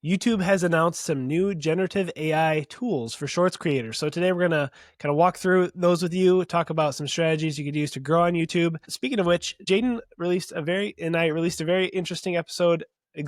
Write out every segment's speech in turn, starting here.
YouTube has announced some new generative AI tools for Shorts creators. So today we're going to kind of walk through those with you, talk about some strategies you could use to grow on YouTube. Speaking of which, Jaeden released a very interesting episode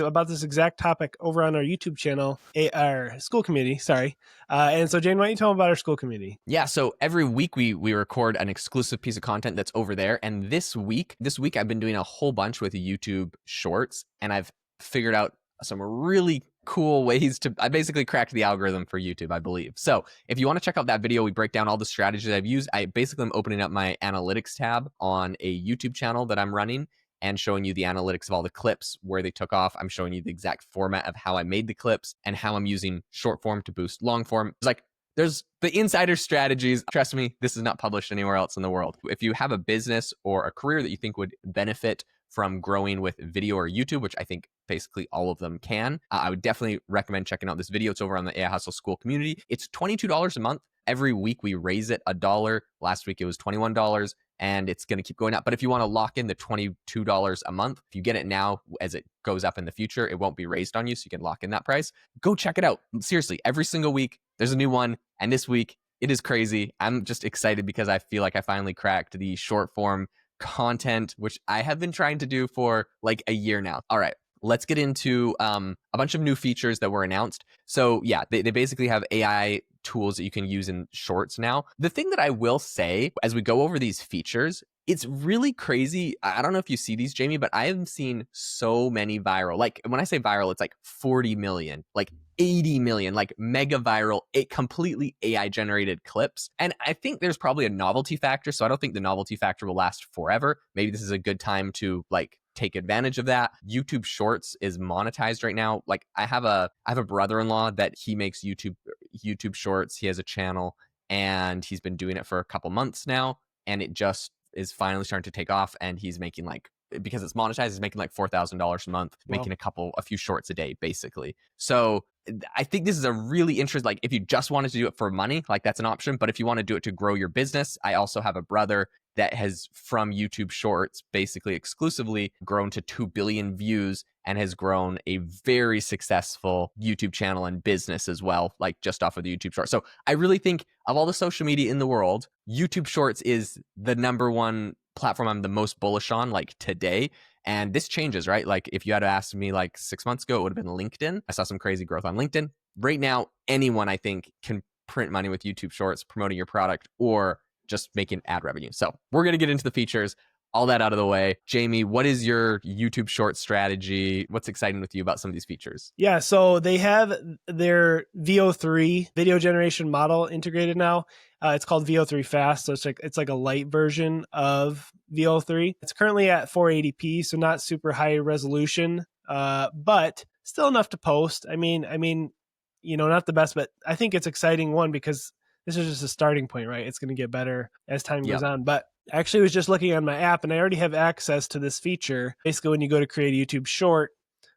about this exact topic over on our YouTube channel, our school community, sorry. And so Jaeden, why don't you tell them about our school community? Yeah, so every week we record an exclusive piece of content that's over there. And this week I've been doing a whole bunch with YouTube Shorts, and I've figured out some really cool ways I basically cracked the algorithm for YouTube, I believe. So if you want to check out that video, we break down all the strategies I've used. I basically am opening up my analytics tab on a YouTube channel that I'm running and showing you the analytics of all the clips, where they took off. I'm showing you the exact format of how I made the clips and how I'm using short form to boost long form. It's like, there's the insider strategies. Trust me, this is not published anywhere else in the world. If you have a business or a career that you think would benefit from growing with video or YouTube, which I think basically all of them can, I would definitely recommend checking out this video. It's over on the AI Hustle School community. It's $22 a month. Every week we raise it $1. Last week it was $21, and it's going to keep going up. But if you want to lock in the $22 a month, if you get it now, as it goes up in the future, it won't be raised on you, so you can lock in that price. Go check it out. Seriously, every single week there's a new one, and this week it is crazy. I'm just excited because I feel like I finally cracked the short form content, which I have been trying to do for like a year now. All right, let's get into a bunch of new features that were announced. So yeah, they basically have AI tools that you can use in Shorts now. The thing that I will say as we go over these features, it's really crazy. I don't know if you see these, Jamie, but I have seen so many viral. Like when I say viral, it's like 40 million, like 80 million, like mega viral, completely AI generated clips. And I think there's probably a novelty factor. So I don't think the novelty factor will last forever. Maybe this is a good time to like take advantage of that. YouTube Shorts is monetized right now. Like I have a brother-in-law that he makes YouTube Shorts. He has a channel and he's been doing it for a couple months now, and it just is finally starting to take off, and he's making like, because it's monetized, he's making like $4,000 a month, making a few shorts a day basically. So I think this is a really interesting, like if you just wanted to do it for money, like that's an option. But if you want to do it to grow your business, I also have a brother that has, from YouTube Shorts, basically exclusively grown to 2 billion views and has grown a very successful YouTube channel and business as well, like just off of the YouTube Shorts. So I really think of all the social media in the world, YouTube Shorts is the number one platform I'm the most bullish on, like today. And this changes, right? Like if you had asked me like 6 months ago, it would have been LinkedIn. I saw some crazy growth on LinkedIn. Right now, anyone I think can print money with YouTube Shorts, promoting your product or just making ad revenue. So we're going to get into the features, all that out of the way. Jamie, what is your YouTube Short strategy? What's exciting with you about some of these features? Yeah, so they have their VO3 video generation model integrated now. It's called VO3 Fast, so it's like a light version of VO3. It's currently at 480p, so not super high resolution, but still enough to post. I mean, not the best, but I think it's exciting one because this is just a starting point, right? It's going to get better as time goes on. But I actually was just looking on my app, and I already have access to this feature. Basically, when you go to create a YouTube short,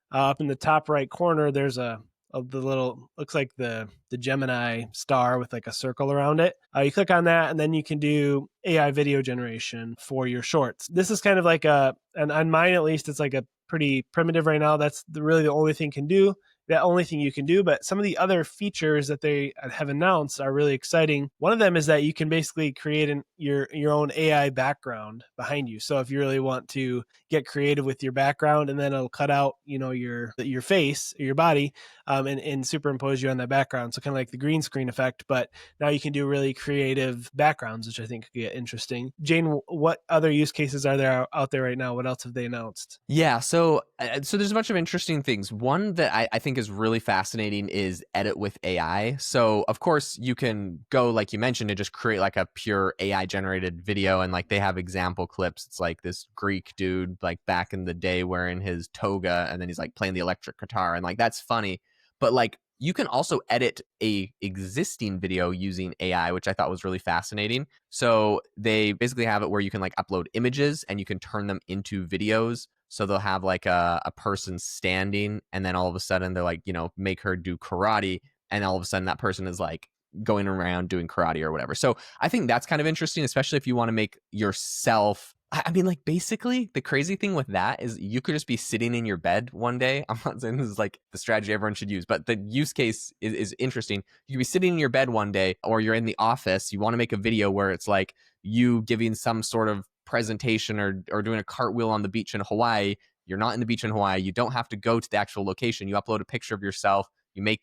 up in the top right corner, there's the little, looks like the Gemini star with like a circle around it. You click on that, and then you can do AI video generation for your shorts. This is kind of like and on mine at least, it's like a pretty primitive right now. That's really the only thing you can do. But some of the other features that they have announced are really exciting. One of them is that you can basically create your own AI background behind you. So if you really want to get creative with your background, and then it'll cut out, your face or your body, and superimpose you on that background. So kind of like the green screen effect, but now you can do really creative backgrounds, which I think could get interesting. Jaeden, what other use cases are there out there right now? What else have they announced? Yeah, so there's a bunch of interesting things. One that I think is really fascinating is edit with AI. So of course you can go, like you mentioned, and just create like a pure AI generated video, and like they have example clips. It's like this Greek dude like back in the day wearing his toga, and then he's like playing the electric guitar, and like that's funny. But like you can also edit a existing video using AI, which I thought was really fascinating. So they basically have it where you can like upload images and you can turn them into videos. So they'll have like a person standing, and then all of a sudden they're like, make her do karate. And all of a sudden that person is like going around doing karate or whatever. So I think that's kind of interesting, especially if you want to make yourself I mean, like, basically, the crazy thing with that is you could just be sitting in your bed one day. I'm not saying this is like the strategy everyone should use, but the use case is interesting. You could be sitting in your bed one day, or you're in the office. You want to make a video where it's like you giving some sort of presentation or doing a cartwheel on the beach in Hawaii. You're not in the beach in Hawaii. You don't have to go to the actual location. You upload a picture of yourself. You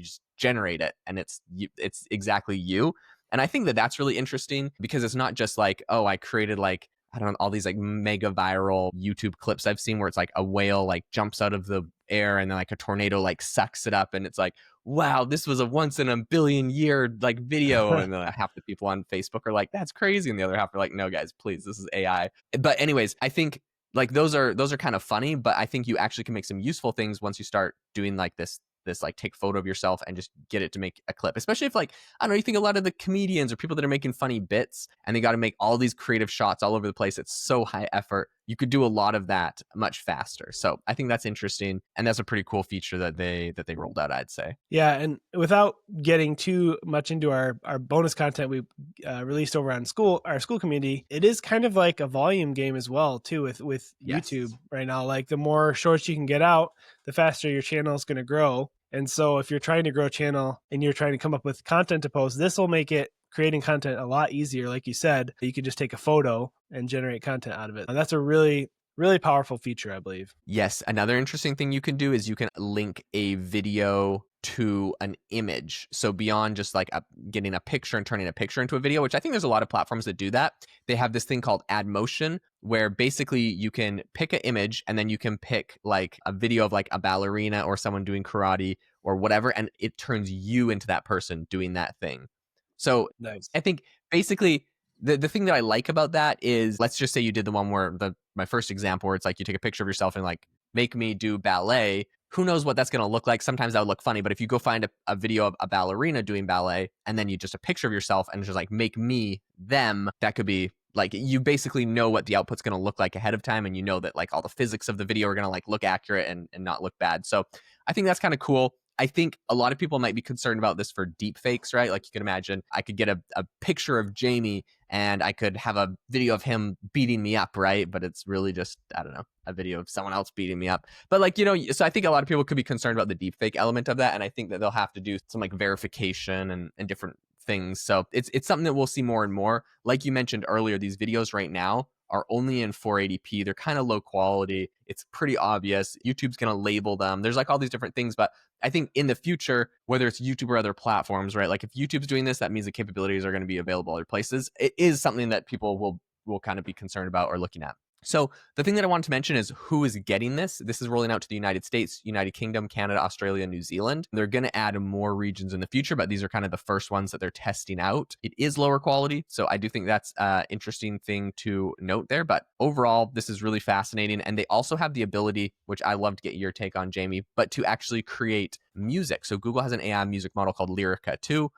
just generate it, and it's exactly you. And I think that that's really interesting because it's not just like, oh, I created like, I don't know, all these like mega viral YouTube clips I've seen where it's like a whale like jumps out of the air and then like a tornado like sucks it up, and it's like, wow, this was a once in a billion year like video. And then half the people on Facebook are like, that's crazy, and the other half are like, no guys, please, this is AI. But anyways, I think like those are kind of funny, but I think you actually can make some useful things once you start doing like this like take photo of yourself and just get it to make a clip. Especially if like, I don't know, you think a lot of the comedians or people that are making funny bits and they got to make all these creative shots all over the place. It's so high effort. You could do a lot of that much faster. So I think that's interesting, and that's a pretty cool feature that they rolled out, I'd say. Yeah, and without getting too much into our bonus content we released over on our school community, it is kind of like a volume game as well too with Yes. YouTube right now. Like the more shorts you can get out, the faster your channel is going to grow. And so if you're trying to grow a channel and you're trying to come up with content to post, this will make it creating content a lot easier. Like you said, you could just take a photo and generate content out of it. And that's a really, really powerful feature, I believe. Yes. Another interesting thing you can do is you can link a video to an image. So beyond just like getting a picture and turning a picture into a video, which I think there's a lot of platforms that do that, they have this thing called add motion, where basically you can pick an image and then you can pick like a video of like a ballerina or someone doing karate or whatever, and it turns you into that person doing that thing. So Nice. I think basically the thing that I like about that is, let's just say you did the one where my first example where it's like you take a picture of yourself and like make me do ballet. Who knows what that's going to look like? Sometimes that would look funny, but if you go find a video of a ballerina doing ballet and then you just a picture of yourself and just like make me them, that could be like, you basically know what the output's going to look like ahead of time, and you know that like all the physics of the video are going to like look accurate and not look bad. So I think that's kind of cool. I think a lot of people might be concerned about this for deep fakes, right? Like you can imagine I could get a picture of Jamie and I could have a video of him beating me up, right? But it's really just, I don't know, a video of someone else beating me up. But like, you know, so I think a lot of people could be concerned about the deep fake element of that. And I think that they'll have to do some like verification and different things. So it's something that we'll see more and more. Like you mentioned earlier, these videos right now are only in 480p. They're kind of low quality. It's pretty obvious. YouTube's going to label them. There's like all these different things, but I think in the future, whether it's YouTube or other platforms, right? Like if YouTube's doing this, that means the capabilities are going to be available other places. It is something that people will kind of be concerned about or looking at. So the thing that I wanted to mention is who is getting this. This is rolling out to the United States, United Kingdom, Canada, Australia, New Zealand. They're going to add more regions in the future, but these are kind of the first ones that they're testing out. It is lower quality, so I do think that's an interesting thing to note there. But overall, this is really fascinating. And they also have the ability, which I love to get your take on, Jamie, but to actually create music. So Google has an AI music model called Lyrica 2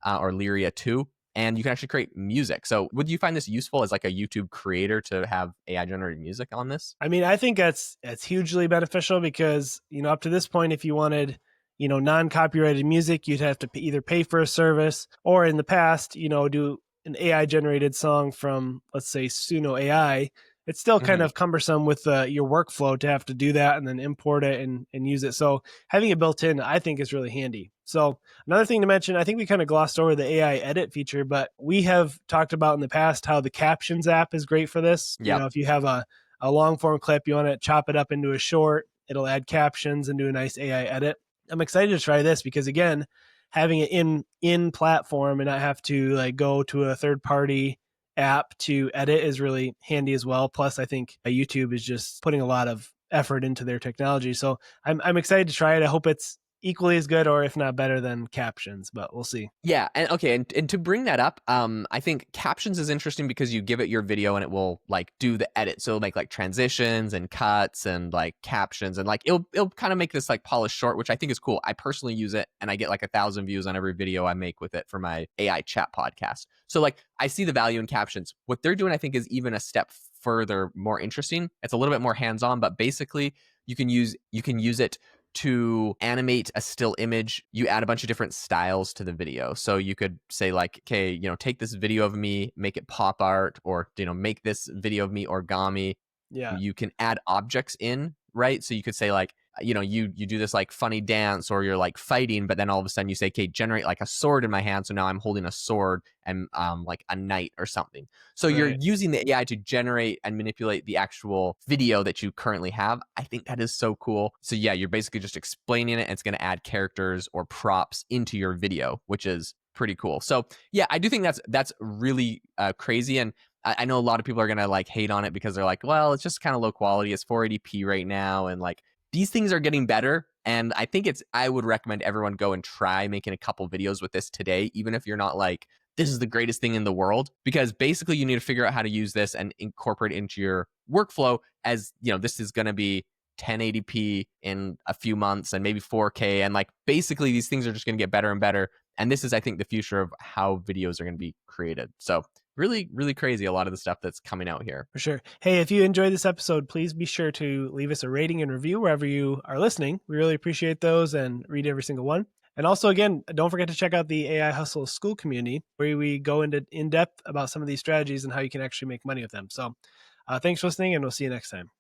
or Lyria 2. And you can actually create music. So would you find this useful as like a YouTube creator to have AI generated music on this? I mean, I think that's hugely beneficial because, you know, up to this point, if you wanted, you know, non-copyrighted music, you'd have to either pay for a service or in the past, you know, do an AI generated song from, let's say, Suno AI. It's still kind of cumbersome with your workflow to have to do that and then import it and use it. So having it built in, I think, is really handy. So another thing to mention, I think we kind of glossed over the AI edit feature, but we have talked about in the past how the Captions app is great for this. Yep. You know, if you have a long form clip, you want to chop it up into a short, it'll add captions and do a nice AI edit. I'm excited to try this because, again, having it in platform and not have to like go to a third party app to edit is really handy as well. Plus, I think YouTube is just putting a lot of effort into their technology. So I'm excited to try it. I hope it's equally as good or if not better than Captions, but we'll see. Yeah, and okay, and to bring that up, I think Captions is interesting because you give it your video and it will like do the edit. So it'll make like transitions and cuts and like captions, and like it'll kind of make this like polished short, which I think is cool. I personally use it and I get like 1,000 views on every video I make with it for my AI chat podcast. So like I see the value in Captions. What they're doing, I think, is even a step further more interesting. It's a little bit more hands-on, but basically you can use it to animate a still image, you add a bunch of different styles to the video. So you could say like, okay, take this video of me, make it pop art, or, make this video of me origami. Yeah. You can add objects in, right? So you could say like, you do this like funny dance, or you're like fighting, but then all of a sudden you say, okay, generate like a sword in my hand. So now I'm holding a sword and like a knight or something. So you're Right. using the AI to generate and manipulate the actual video that you currently have. I think that is so cool. So yeah, you're basically just explaining it, and it's going to add characters or props into your video, which is pretty cool. So yeah, I do think that's really crazy. And I know a lot of people are going to like hate on it because they're like, well, it's just kind of low quality. It's 480p right now. And like, these things are getting better. And I would recommend everyone go and try making a couple videos with this today, even if you're not like, this is the greatest thing in the world, because basically you need to figure out how to use this and incorporate it into your workflow. As this is going to be 1080p in a few months, and maybe 4K. And like, basically these things are just going to get better and better. And this is, I think, the future of how videos are going to be created. So really, really crazy, a lot of the stuff that's coming out here. For sure. Hey, if you enjoyed this episode, please be sure to leave us a rating and review wherever you are listening. We really appreciate those and read every single one. And also, again, don't forget to check out the AI Hustle School community, where we go into in depth about some of these strategies and how you can actually make money with them. So thanks for listening, and we'll see you next time.